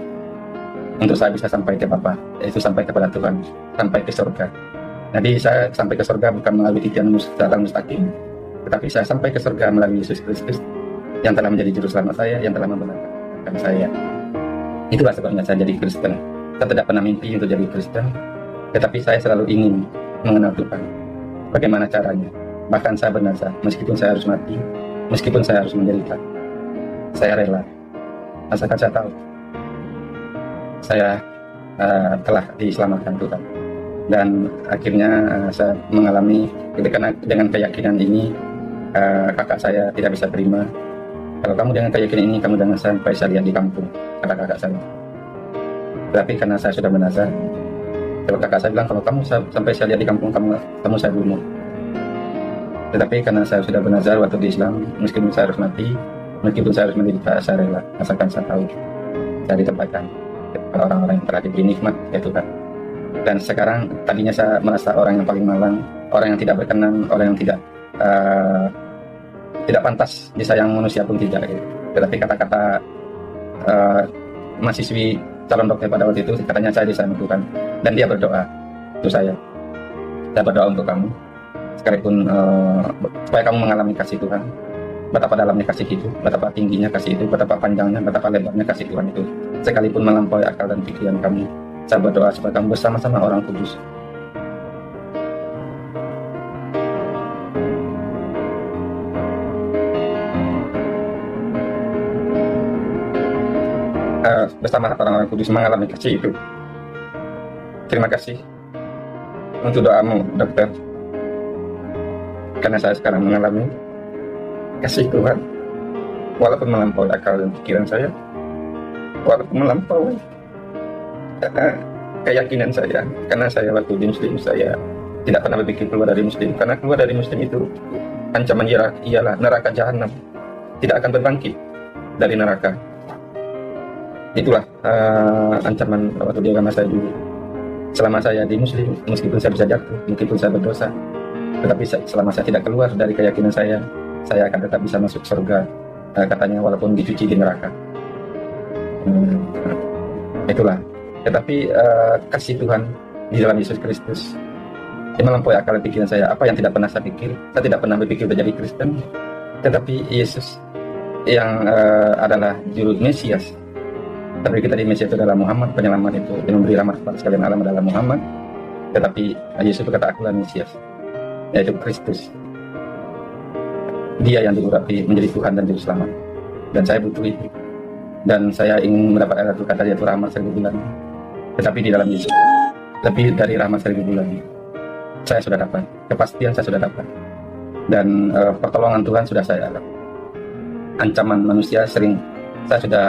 Untuk saya bisa sampai ke Bapa, yaitu sampai kepada Tuhan, sampai ke surga. Jadi saya sampai ke surga bukan melalui titian Siratal Mustaqim, tetapi saya sampai ke surga melalui Yesus Kristus yang telah menjadi juru selamat saya, yang telah membenarkan saya. Itulah sebabnya saya jadi Kristen. Saya tidak pernah mimpi untuk jadi Kristen, tetapi saya selalu ingin mengenal Tuhan. Bagaimana caranya? Bahkan saya bernazar, meskipun saya harus mati, meskipun saya harus menderita, saya rela. Asalkan saya tahu saya telah diselamatkan Tuhan. Dan akhirnya saya mengalami dengan keyakinan ini, kakak saya tidak bisa terima. Kalau kamu dengan keyakinan ini, kamu jangan sampai saya lihat di kampung, kata kakak saya. Tapi karena saya sudah bernazar, kalau kakak saya bilang, kalau kamu sampai saya lihat di kampung, kamu saya bunuh. Tetapi karena saya sudah bernazar waktu di Islam, meskipun saya harus mati, meskipun saya harus menderita, saya rela. Asalkan saya tahu saya ditempatkan kepada orang-orang yang telah diberi nikmat, ya Tuhan. Dan sekarang, tadinya saya merasa orang yang paling malang, orang yang tidak berkenan, orang yang tidak pantas disayang manusia pun tidak, gitu. Tetapi kata-kata mahasiswi calon dokter pada waktu itu, katanya saya disayang Tuhan, dan dia berdoa untuk saya berdoa untuk kamu, sekalipun supaya kamu mengalami kasih Tuhan, betapa dalamnya kasih itu, betapa tingginya kasih itu, betapa panjangnya, betapa lebarnya kasih Tuhan itu, sekalipun melampaui akal dan pikiran kamu. Saya berdoa supaya kamu bersama-sama orang kudus bersama orang-orang kudus mengalami kasih itu. Terima kasih untuk doamu, dokter, karena saya sekarang mengalami kasih Tuhan, walaupun melampaui akal dan pikiran saya, walaupun melampaui keyakinan saya. Karena saya waktu di Muslim, saya tidak pernah berpikir keluar dari Muslim, karena keluar dari Muslim itu ancaman ialah neraka jahanam, tidak akan berbangkit dari neraka. Itulah ancaman waktu di agama saya dulu. Selama saya di Muslim, meskipun saya bisa jatuh, meskipun saya berdosa, tetapi selama saya tidak keluar dari keyakinan saya akan tetap bisa masuk surga, katanya, walaupun dicuci di neraka. Itulah. Tetapi kasih Tuhan di dalam Yesus Kristus yang melampaui akal pikiran saya. Apa yang tidak pernah saya pikir, saya tidak pernah berpikir menjadi Kristen, tetapi Yesus yang adalah juru Mesias. Tapi kita di Mesias itu adalah Muhammad, penyelamat itu, yang memberi rahmat kepada sekalian alam adalah Muhammad. Tetapi Yesus berkata, akulah Mesias, yaitu Kristus. Dia yang diurapi menjadi Tuhan dan Juru Selamat. Dan saya butuh itu. Dan saya ingin mendapat Lailatul Qadar, yaitu rahmat 1000 bulan. Tetapi di dalam Yesus, lebih dari rahmat 1000 bulan, saya sudah dapat. Kepastian saya sudah dapat. Dan pertolongan Tuhan sudah saya alami. Ancaman manusia sering, saya sudah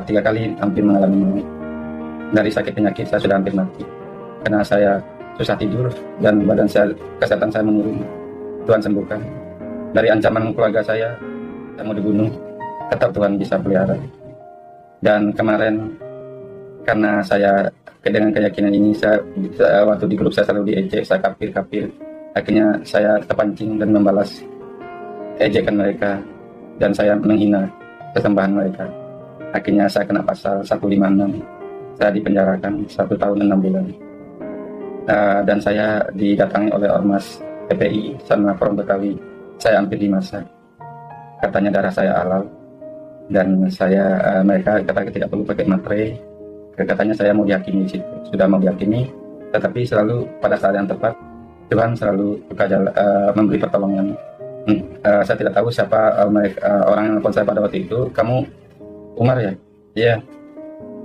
3 kali hampir mengalami maut. Dari sakit penyakit saya sudah hampir mati. Karena saya susah tidur dan badan saya, kesehatan saya menurun. Tuhan sembuhkan. Dari ancaman keluarga saya mau dibunuh, tetap Tuhan bisa pelihara. Dan kemarin, karena saya dengan keyakinan ini, saya waktu di grup saya selalu diejek, saya kafir. Akhirnya saya terpancing dan membalas ejekan mereka, dan saya menghina kesembahan mereka. Akhirnya saya kena pasal 156. Saya dipenjarakan 1 tahun 6 bulan. Dan saya didatangi oleh Ormas PPI sama Forum Betawi. Saya hampir dimasak. Katanya darah saya halal. Dan mereka kata tidak perlu pakai materai. Katanya saya mau dihakimi di situ. Sudah mau dihakimi, tetapi selalu pada saat yang tepat Tuhan selalu memberi pertolongan. Saya tidak tahu siapa orang yang nelfon saya pada waktu itu. Kamu Umar ya? Iya.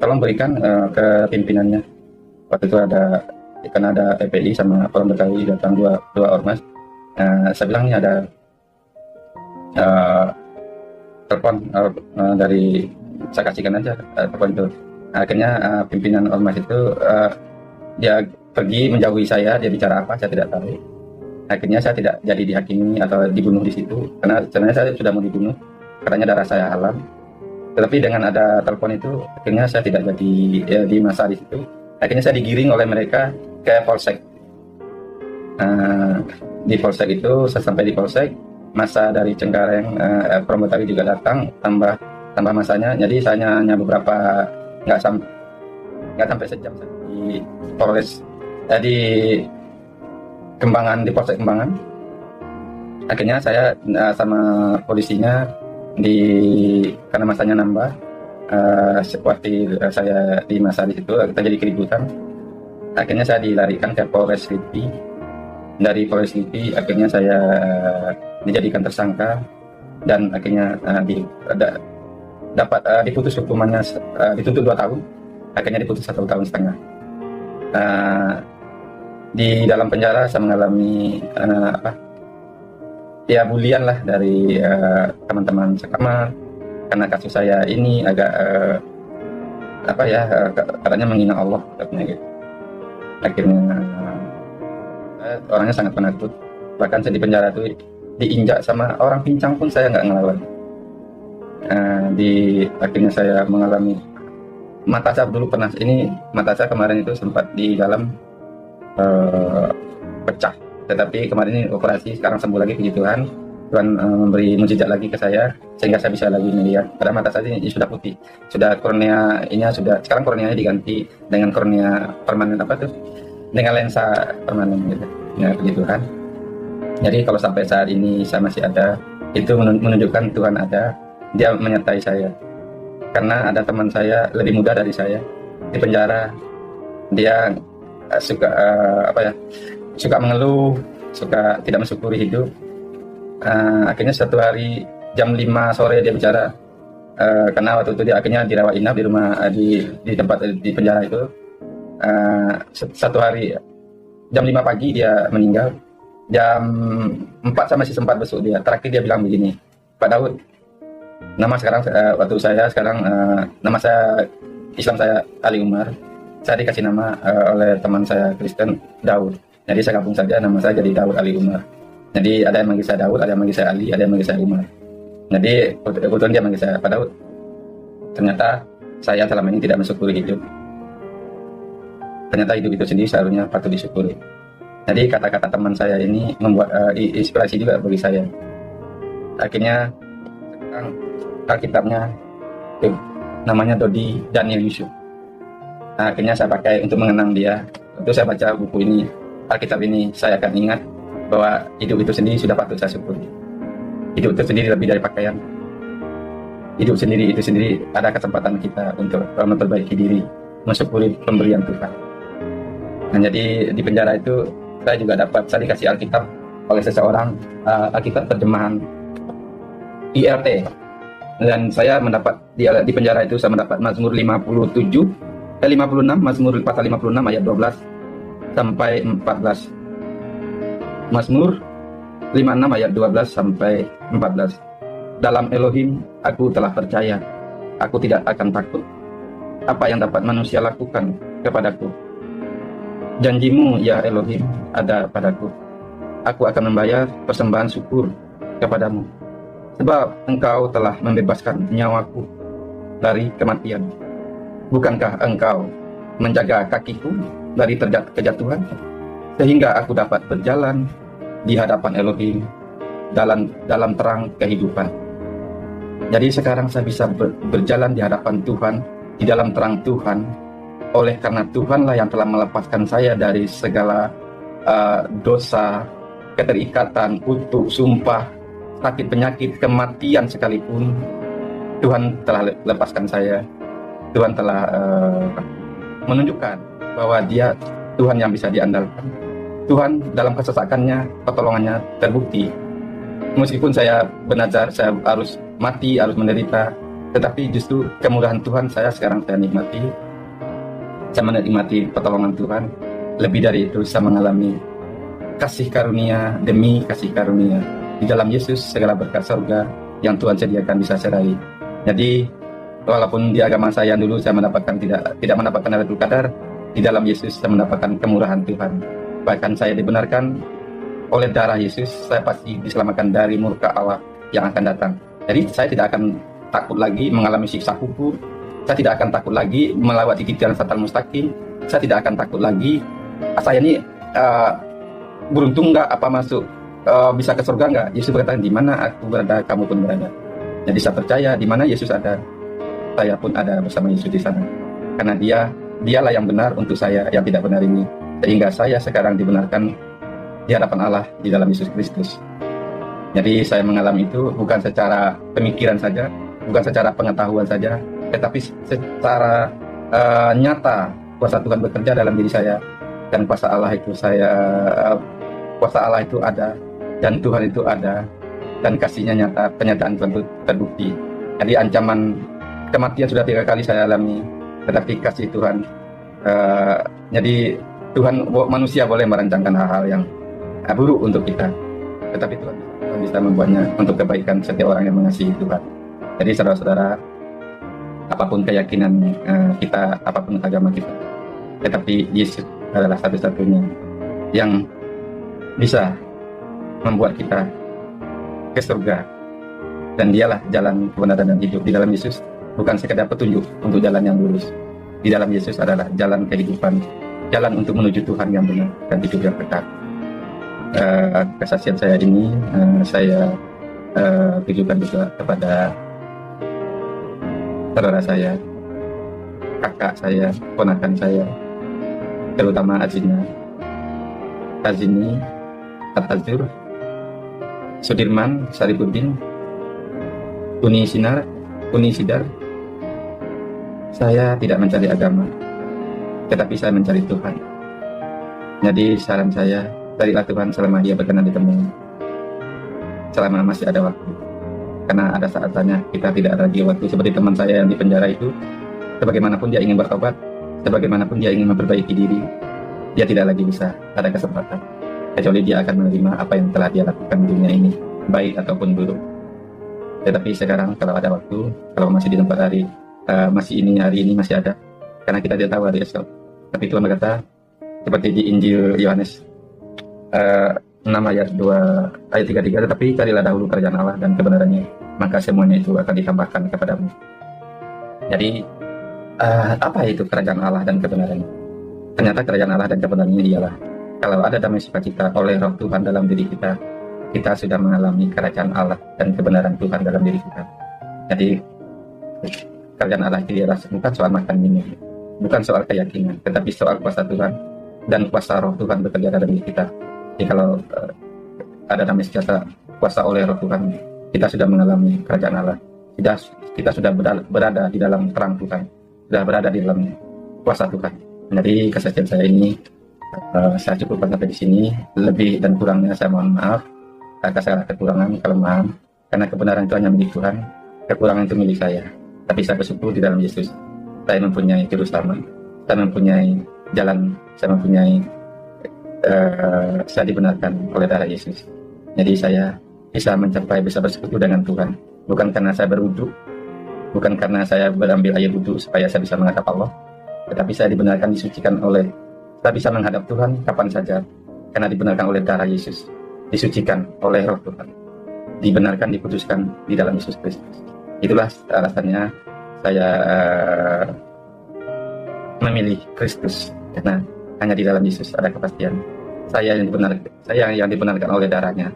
Tolong berikan ke pimpinannya. Waktu itu karena ada PPI sama Forum Betawi datang dua ormas. Saya bilang ini ada telepon dari, saya kasihkan aja telepon itu. Akhirnya pimpinan ormas itu dia pergi menjauhi saya. Dia bicara apa saya tidak tahu. Akhirnya saya tidak jadi dihakimi atau dibunuh di situ karena sebenarnya saya sudah mau dibunuh. Katanya darah saya halal. Tetapi dengan ada telepon itu, akhirnya saya tidak jadi di masa di situ. Akhirnya saya digiring oleh mereka ke Polsek. Di Polsek itu, saya sampai di Polsek, masa dari Cengkareng, Forum Betawi juga datang, tambah masanya. Jadi saya hanya beberapa, nggak sampai sejam di Polres, di Kembangan, di Polsek Kembangan. Akhirnya saya sama polisinya karena masanya nambah, seperti saya di masa di situ terjadi keributan. Akhirnya saya dilarikan ke Polres Lipi. Dari Polres Lipi akhirnya saya dijadikan tersangka dan akhirnya dapat diputus hukumannya, dituntut 2 tahun. Akhirnya diputus 1,5 tahun. Di dalam penjara saya mengalami bulian lah dari teman-teman sekamar karena kasus saya ini agak katanya menghina Allah katanya gitu. Akhirnya orangnya sangat penakut, bahkan saya di penjara itu diinjak sama orang pincang pun saya nggak ngelawan. Akhirnya saya mengalami mata saya dulu pernah mata saya kemarin itu sempat di dalam pecah. Tetapi kemarin ini operasi, sekarang sembuh lagi, puji Tuhan. Tuhan memberi mujizat lagi ke saya sehingga saya bisa lagi melihat. Karena mata saya ini sudah putih, sudah sekarang korneanya diganti dengan kornea permanen dengan lensa permanen gitu. Ya, puji Tuhan. Jadi kalau sampai saat ini saya masih ada, itu menunjukkan Tuhan ada, Dia menyertai saya. Karena ada teman saya lebih muda dari saya di penjara, dia suka suka mengeluh, suka tidak mensyukuri hidup. Akhirnya satu hari jam 5 sore dia bicara, karena waktu itu dia akhirnya dirawat inap di rumah, di tempat di penjara itu. Satu hari jam 5 pagi dia meninggal. Jam 4 saya masih sempat besuk dia. Terakhir dia bilang begini, Pak Daud, nama sekarang nama saya Islam saya Ali Umar. Saya dikasih nama oleh teman saya Kristen Daud. Jadi saya gabung saja, nama saya jadi Daud Ali Umar. Jadi ada yang manggil saya Daud, ada yang manggil saya Ali, ada yang manggil saya Umar. Jadi kebetulan dia manggil saya Pak Daud. Ternyata saya selama ini tidak mensyukuri hidup. Ternyata hidup itu sendiri seharusnya patut disyukuri. Jadi kata-kata teman saya ini membuat inspirasi juga bagi saya. Akhirnya sekarang Alkitabnya namanya Dodi Daniel Yusuf. Akhirnya saya pakai untuk mengenang dia. Waktu saya baca buku ini, Alkitab ini, saya akan ingat bahwa hidup itu sendiri sudah patut saya syukuri. Hidup itu sendiri lebih dari pakaian. Hidup sendiri itu sendiri ada kesempatan kita untuk memperbaiki diri, mensyukuri pemberian Tuhan. Nah, jadi di penjara itu saya juga saya dikasih Alkitab oleh seseorang, Alkitab terjemahan IRT. Dan saya mendapat di penjara itu saya mendapat Mazmur 56, Mazmur pasal 56 ayat 12 sampai 14. Mazmur 56 ayat 12 sampai 14. Dalam Elohim aku telah percaya, aku tidak akan takut. Apa yang dapat manusia lakukan kepadaku? Janjimu ya Elohim ada padaku. Aku akan membayar persembahan syukur kepadamu. Sebab engkau telah membebaskan nyawaku dari kematian. Bukankah engkau menjaga kakiku dari kejatuhan? Sehingga aku dapat berjalan di hadapan Elohim dalam terang kehidupan. Jadi sekarang saya bisa berjalan di hadapan Tuhan, di dalam terang Tuhan, oleh karena Tuhanlah yang telah melepaskan saya dari segala dosa, keterikatan, kutuk, sumpah, sakit, penyakit, kematian sekalipun. Tuhan telah lepaskan saya. Tuhan telah menunjukkan bahwa Dia Tuhan yang bisa diandalkan. Tuhan dalam kesesakannya, pertolongannya terbukti. Meskipun saya bernazar, saya harus mati, harus menderita, tetapi justru kemurahan Tuhan saya nikmati. Saya menikmati pertolongan Tuhan. Lebih dari itu, saya mengalami kasih karunia demi kasih karunia. Di dalam Yesus segala berkat surga yang Tuhan sediakan bisa saya raih. Jadi walaupun di agama saya dulu saya mendapatkan tidak mendapatkan Lailatul Qadar, di dalam Yesus saya mendapatkan kemurahan Tuhan. Bahkan saya dibenarkan oleh darah Yesus, saya pasti diselamatkan dari murka Allah yang akan datang. Jadi saya tidak akan takut lagi mengalami siksa kubur. Saya tidak akan takut lagi melewati jalan Siratal Mustaqim. Saya tidak akan takut lagi. Saya ini beruntung nggak apa masuk bisa ke surga nggak? Yesus berkata, di mana aku berada, kamu pun berada. Jadi saya percaya di mana Yesus ada, saya pun ada bersama Yesus di sana. Karena dialah yang benar untuk saya yang tidak benar ini. Sehingga saya sekarang dibenarkan di hadapan Allah di dalam Yesus Kristus. Jadi saya mengalami itu bukan secara pemikiran saja, bukan secara pengetahuan saja, tetapi secara nyata kuasa Tuhan bekerja dalam diri saya, dan kuasa Allah itu ada, dan Tuhan itu ada, dan kasihnya nyata, penyataan Tuhan itu terbukti. Jadi ancaman kematian sudah 3 kali saya alami, tetapi kasih Tuhan. Jadi Tuhan, manusia boleh merancangkan hal-hal yang buruk untuk kita, tetapi Tuhan bisa membuatnya untuk kebaikan setiap orang yang mengasihi Tuhan. Jadi saudara-saudara, apapun keyakinan kita, apapun agama kita, tetapi Yesus adalah satu-satunya yang bisa membuat kita ke surga, dan dialah jalan kebenaran dan hidup. Di dalam Yesus bukan sekedar petunjuk untuk jalan yang lurus, di dalam Yesus adalah jalan kehidupan, jalan untuk menuju Tuhan yang benar dan hidup yang kekal. Kesaksian saya ini saya tujukan juga kepada saudara saya, kakak saya, ponakan saya, terutama Azini, Atazur, Sudirman, Saripudin, Uni Sidar. Saya tidak mencari agama, tetapi saya mencari Tuhan. Jadi saran saya, carilah Tuhan selama Dia berkenan ditemui, selama masih ada waktu. Karena ada saatnya kita tidak ada lagi waktu. Seperti teman saya yang di penjara itu, sebagaimanapun dia ingin bertobat, sebagaimanapun dia ingin memperbaiki diri, dia tidak lagi bisa ada kesempatan, kecuali dia akan menerima apa yang telah dia lakukan di dunia ini, baik ataupun buruk. Tetapi sekarang kalau ada waktu, kalau masih di tempat hari ini masih ada, karena kita tidak tahu hari esok. Tapi Tuhan berkata, seperti di Injil Yohanes 6 ayat 33, tetapi carilah dahulu kerajaan Allah dan kebenarannya, maka semuanya itu akan ditambahkan kepadamu. Jadi apa itu kerajaan Allah dan kebenarannya? Ternyata kerajaan Allah dan kebenarannya ialah kalau ada damai sukacita oleh Roh Tuhan dalam diri kita, kita sudah mengalami kerajaan Allah dan kebenaran Tuhan dalam diri kita. Jadi kerajaan Allah itu ialah bukan soal makan minum, bukan soal keyakinan, tetapi soal kuasa Tuhan dan kuasa Roh Tuhan bekerja dalam diri kita. Jadi kalau ada damai sejahtera kuasa oleh Roh Tuhan, kita sudah mengalami kerajaan Allah. Kita sudah berada di dalam terang Tuhan, sudah berada di dalam kuasa Tuhan. Jadi kesaksian saya ini saya cukupkan sampai di sini. Lebih dan kurangnya saya mohon maaf. Atas segala kekurangan, kelemahan, karena kebenaran itu hanya milik Tuhan, kekurangan itu milik saya. Tapi saya bersyukur di dalam Yesus, saya mempunyai juru selamat, saya mempunyai jalan, saya dibenarkan oleh darah Yesus. Jadi saya bisa bersekutu dengan Tuhan, bukan karena saya berwudu, bukan karena saya berambil air wudu supaya saya bisa menghadap Allah, tetapi saya dibenarkan, saya bisa menghadap Tuhan kapan saja, karena dibenarkan oleh darah Yesus, disucikan oleh Roh Tuhan, dibenarkan, diputuskan di dalam Yesus Kristus. Itulah alasannya saya memilih Kristus, karena hanya di dalam Yesus ada kepastian. Saya yang dibenarkan oleh darahnya,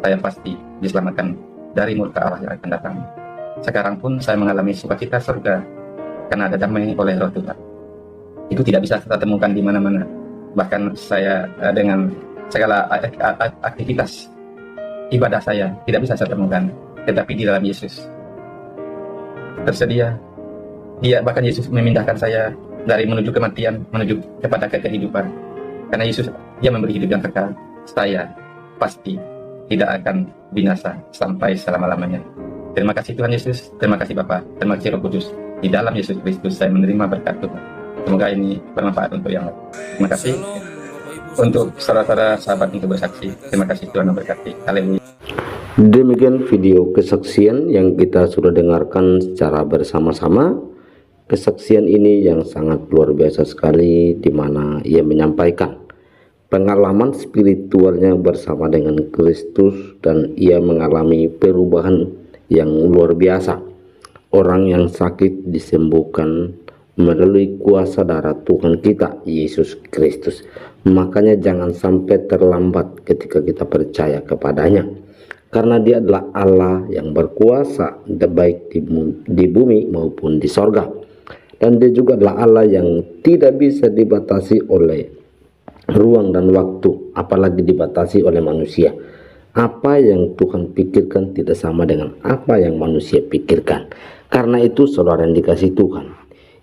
saya pasti diselamatkan dari murka Allah yang akan datang. Sekarang pun saya mengalami sukacita surga karena ada damai oleh Roh Tuhan. Itu tidak bisa kita temukan di mana-mana. Bahkan saya dengan segala aktivitas ibadah saya tidak bisa saya temukan, tetapi di dalam Yesus tersedia. Dia bahkan Yesus memindahkan saya dari menuju kematian menuju kepada kehidupan. Karena Yesus, dia memberi hidup yang kekal. Saya pasti tidak akan binasa sampai selama-lamanya. Terima kasih Tuhan Yesus, terima kasih Bapa, terima kasih Roh Kudus. Di dalam Yesus Kristus saya menerima berkat Tuhan. Semoga ini bermanfaat untuk yang lain. Terima kasih untuk saudara-saudara sahabat untuk bersaksi. Terima kasih Tuhan memberkati. Haleluya. Demikian video kesaksian yang kita sudah dengarkan secara bersama-sama. Kesaksian ini yang sangat luar biasa sekali, di mana ia menyampaikan pengalaman spiritualnya bersama dengan Kristus, dan ia mengalami perubahan yang luar biasa. Orang yang sakit disembuhkan melalui kuasa darah Tuhan kita Yesus Kristus. Makanya jangan sampai terlambat ketika kita percaya kepadanya, karena dia adalah Allah yang berkuasa baik di bumi maupun di sorga. Dan dia juga adalah Allah yang tidak bisa dibatasi oleh ruang dan waktu, apalagi dibatasi oleh manusia. Apa yang Tuhan pikirkan tidak sama dengan apa yang manusia pikirkan. Karena itu saudara yang dikasih Tuhan,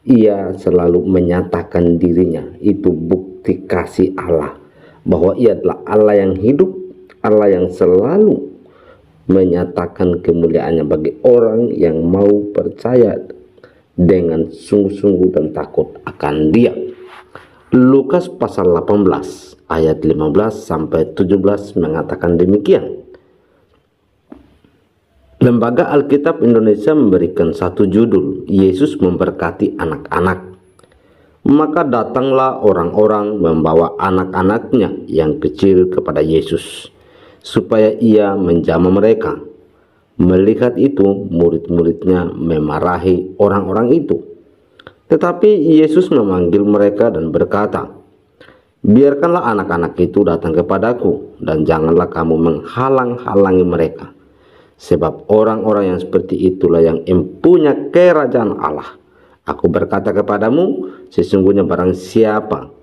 ia selalu menyatakan dirinya. Itu bukti kasih Allah, bahwa ia adalah Allah yang hidup, Allah yang selalu menyatakan kemuliaannya bagi orang yang mau percaya dengan sungguh-sungguh dan takut akan dia. Lukas pasal 18 ayat 15 sampai 17 mengatakan demikian. Lembaga Alkitab Indonesia memberikan satu judul, Yesus memberkati anak-anak. Maka datanglah orang-orang membawa anak-anaknya yang kecil kepada Yesus, supaya ia menjamah mereka. Melihat itu, murid-muridnya memarahi orang-orang itu. Tetapi Yesus memanggil mereka dan berkata, biarkanlah anak-anak itu datang kepadaku, dan janganlah kamu menghalang-halangi mereka. Sebab orang-orang yang seperti itulah yang empunya kerajaan Allah. Aku berkata kepadamu, sesungguhnya barang siapa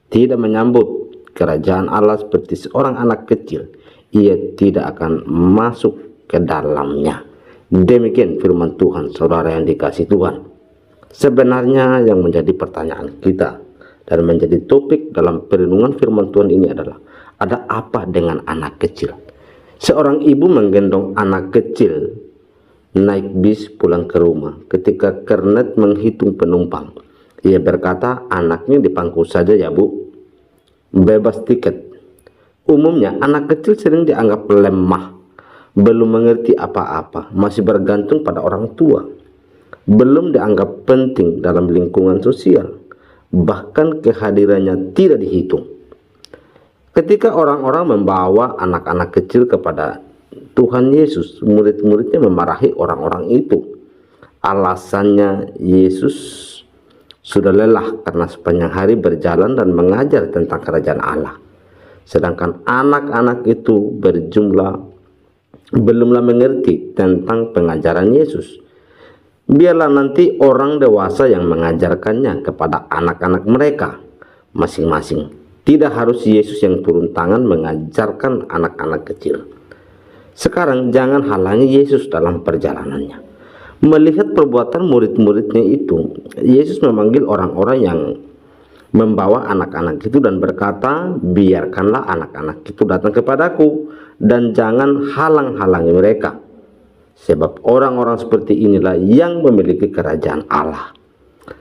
tidak menyambut kerajaan Allah seperti seorang anak kecil, ia tidak akan masuk ke dalamnya. Demikian firman Tuhan, saudara yang dikasih Tuhan. Sebenarnya yang menjadi pertanyaan kita dan menjadi topik dalam perenungan firman Tuhan ini adalah, ada apa dengan anak kecil? Seorang ibu menggendong anak kecil naik bis pulang ke rumah. Ketika kernet menghitung penumpang, ia berkata, anaknya dipangku saja ya bu, bebas tiket. Umumnya anak kecil sering dianggap lemah, belum mengerti apa-apa, masih bergantung pada orang tua, belum dianggap penting dalam lingkungan sosial, bahkan kehadirannya tidak dihitung. Ketika orang-orang membawa anak-anak kecil kepada Tuhan Yesus, murid-muridnya memarahi orang-orang itu. Alasannya, Yesus sudah lelah karena sepanjang hari berjalan dan mengajar tentang kerajaan Allah. Sedangkan anak-anak itu berjumlah belumlah mengerti tentang pengajaran Yesus. Biarlah nanti orang dewasa yang mengajarkannya kepada anak-anak mereka masing-masing. Tidak harus Yesus yang turun tangan mengajarkan anak-anak kecil. Sekarang jangan halangi Yesus dalam perjalanannya. Melihat perbuatan murid-muridnya itu, Yesus memanggil orang-orang yang membawa anak-anak itu dan berkata, biarkanlah anak-anak itu datang kepadaku, dan jangan halang-halangi mereka. Sebab orang-orang seperti inilah yang memiliki kerajaan Allah.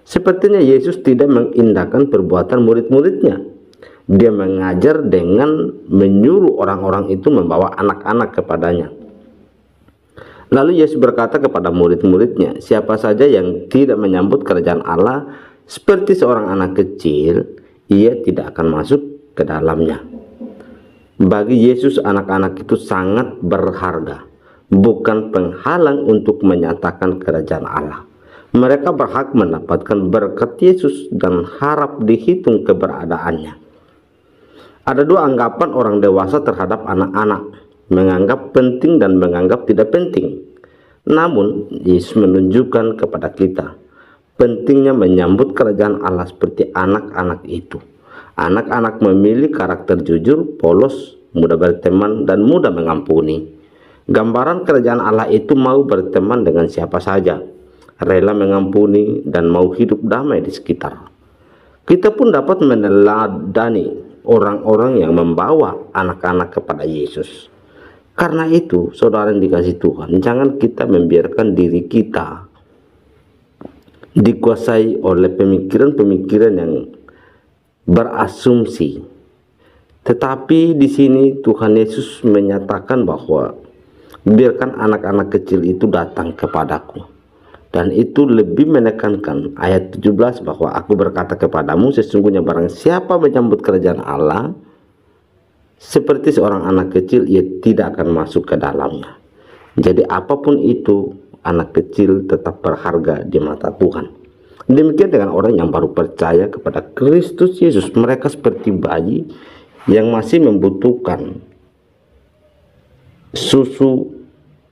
Sepertinya Yesus tidak mengindahkan perbuatan murid-muridnya. Dia mengajar dengan menyuruh orang-orang itu membawa anak-anak kepadanya. Lalu Yesus berkata kepada murid-muridnya, siapa saja yang tidak menyambut kerajaan Allah seperti seorang anak kecil, ia tidak akan masuk ke dalamnya. Bagi Yesus, anak-anak itu sangat berharga, bukan penghalang untuk menyatakan kerajaan Allah. Mereka berhak mendapatkan berkat Yesus dan harap dihitung keberadaannya. Ada dua anggapan orang dewasa terhadap anak-anak, menganggap penting dan menganggap tidak penting. Namun, Yesus menunjukkan kepada kita pentingnya menyambut kerajaan Allah seperti anak-anak itu. Anak-anak memilih karakter jujur, polos, mudah berteman, dan mudah mengampuni. Gambaran kerajaan Allah itu mau berteman dengan siapa saja, rela mengampuni, dan mau hidup damai di sekitar. Kita pun dapat meneladani orang-orang yang membawa anak-anak kepada Yesus. Karena itu, saudara yang dikasihi Tuhan, jangan kita membiarkan diri kita dikuasai oleh pemikiran-pemikiran yang berasumsi. Tetapi di sini Tuhan Yesus menyatakan bahwa biarkan anak-anak kecil itu datang kepadaku. Dan itu lebih menekankan ayat 17 bahwa aku berkata kepadamu, sesungguhnya barang siapa menyambut kerajaan Allah seperti seorang anak kecil, ia tidak akan masuk ke dalamnya. Jadi apapun itu, anak kecil tetap berharga di mata Tuhan. Demikian dengan orang yang baru percaya kepada Kristus Yesus. Mereka seperti bayi yang masih membutuhkan susu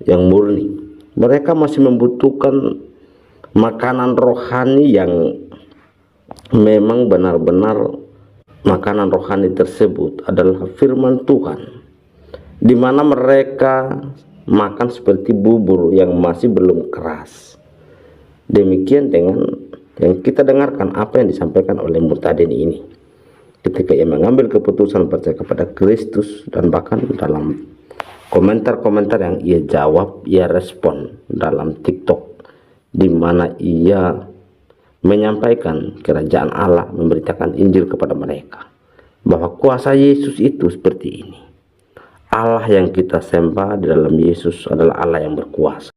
yang murni. Mereka masih membutuhkan makanan rohani yang memang benar-benar makanan rohani tersebut adalah firman Tuhan, di mana mereka makan seperti bubur yang masih belum keras. Demikian dengan yang kita dengarkan apa yang disampaikan oleh Murtadin ini ketika ia mengambil keputusan percaya kepada Kristus, dan bahkan dalam komentar-komentar yang ia jawab, ia respon dalam TikTok, di mana ia menyampaikan kerajaan Allah, memberitakan Injil kepada mereka, bahwa kuasa Yesus itu seperti ini. Allah yang kita sembah di dalam Yesus adalah Allah yang berkuasa.